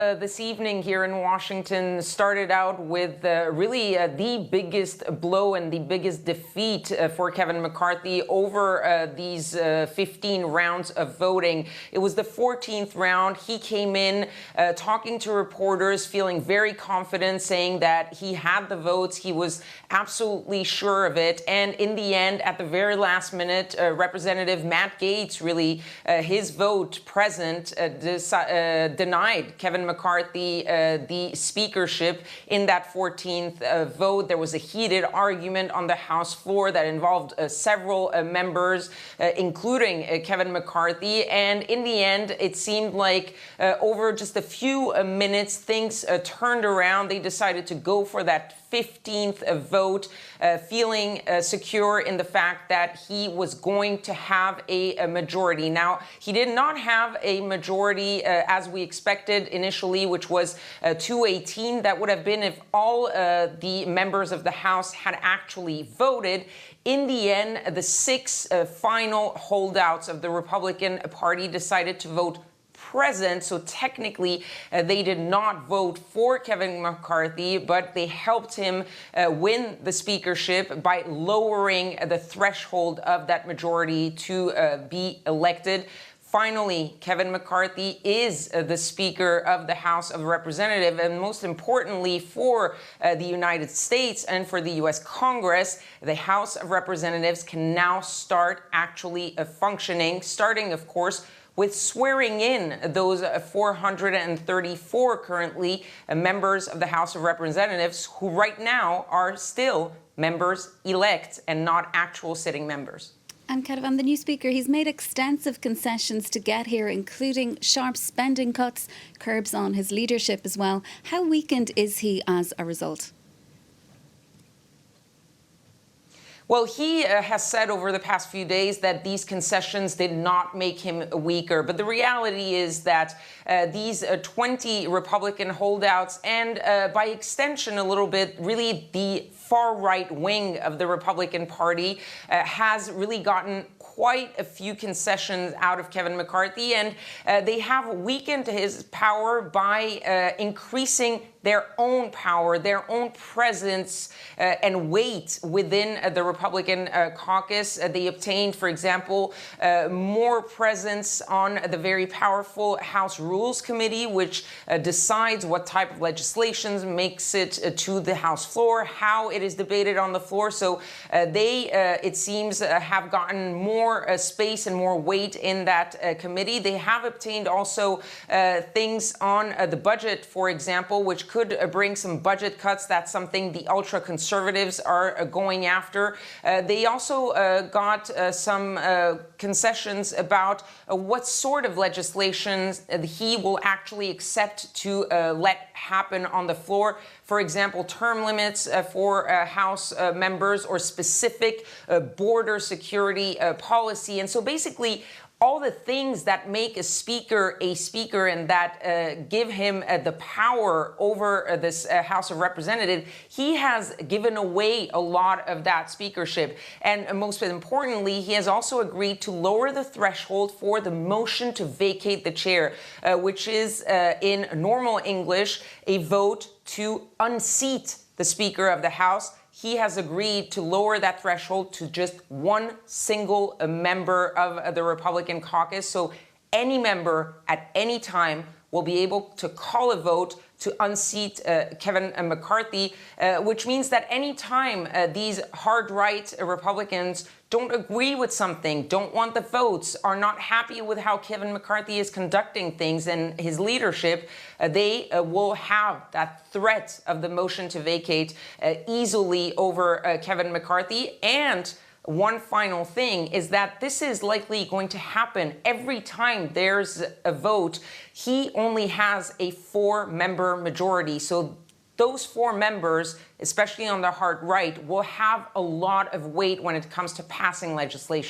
This evening here in Washington started out with the biggest blow and the biggest defeat for Kevin McCarthy over these 15 rounds of voting. It was the 14th round. He came in talking to reporters, feeling very confident, saying that he had the votes. He was absolutely sure of it. And in the end, at the very last minute, Representative Matt Gaetz, his vote present, denied Kevin McCarthy the speakership in that 14th vote. There was a heated argument on the House floor that involved several members, including Kevin McCarthy. And in the end, it seemed like over just a few minutes, things turned around. They decided to go for that 15th vote, feeling secure in the fact that he was going to have a majority. Now, he did not have a majority as we expected initially, which was 218. That would have been if all the members of the House had actually voted. In the end, the six final holdouts of the Republican Party decided to vote present, so technically they did not vote for Kevin McCarthy, but they helped him win the speakership by lowering the threshold of that majority to be elected. Finally, Kevin McCarthy is the Speaker of the House of Representatives, and most importantly for the United States and for the U.S. Congress, the House of Representatives can now start actually functioning, starting, of course, with swearing in those 434 currently members of the House of Representatives who right now are still members-elect and not actual sitting members. And Kevin, the new Speaker, he's made extensive concessions to get here, including sharp spending cuts, curbs on his leadership as well. How weakened is he as a result? Well, he has said over the past few days that these concessions did not make him weaker. But the reality is that these 20 Republican holdouts and by extension a little bit, really the far right wing of the Republican Party has really gotten quite a few concessions out of Kevin McCarthy, and they have weakened his power by increasing their own power, their own presence and weight within the Republican caucus. They obtained, for example, more presence on the very powerful House Rules Committee, which decides what type of legislation makes it to the House floor, how it is debated on the floor. So they, it seems, have gotten more space and more weight in that committee. They have obtained also things on the budget, for example, which could bring some budget cuts. That's something the ultra-conservatives are going after. They also got some concessions about what sort of legislation he will actually accept to let happen on the floor. For example, term limits for House members or specific border security policy. And so basically, all the things that make a speaker and that give him the power over this House of Representatives, he has given away a lot of that speakership. And most importantly, he has also agreed to lower the threshold for the motion to vacate the chair, which is in normal English, a vote to unseat the Speaker of the House. He has agreed to lower that threshold to just one single member of the Republican caucus. So any member at any time will be able to call a vote to unseat Kevin McCarthy, which means that any time these hard-right Republicans don't agree with something, don't want the votes, are not happy with how Kevin McCarthy is conducting things and his leadership, they will have that threat of the motion to vacate easily over Kevin McCarthy. And one final thing is that this is likely going to happen every time there's a vote. He only has a 4-member majority. So those 4 members, especially on the hard right, will have a lot of weight when it comes to passing legislation.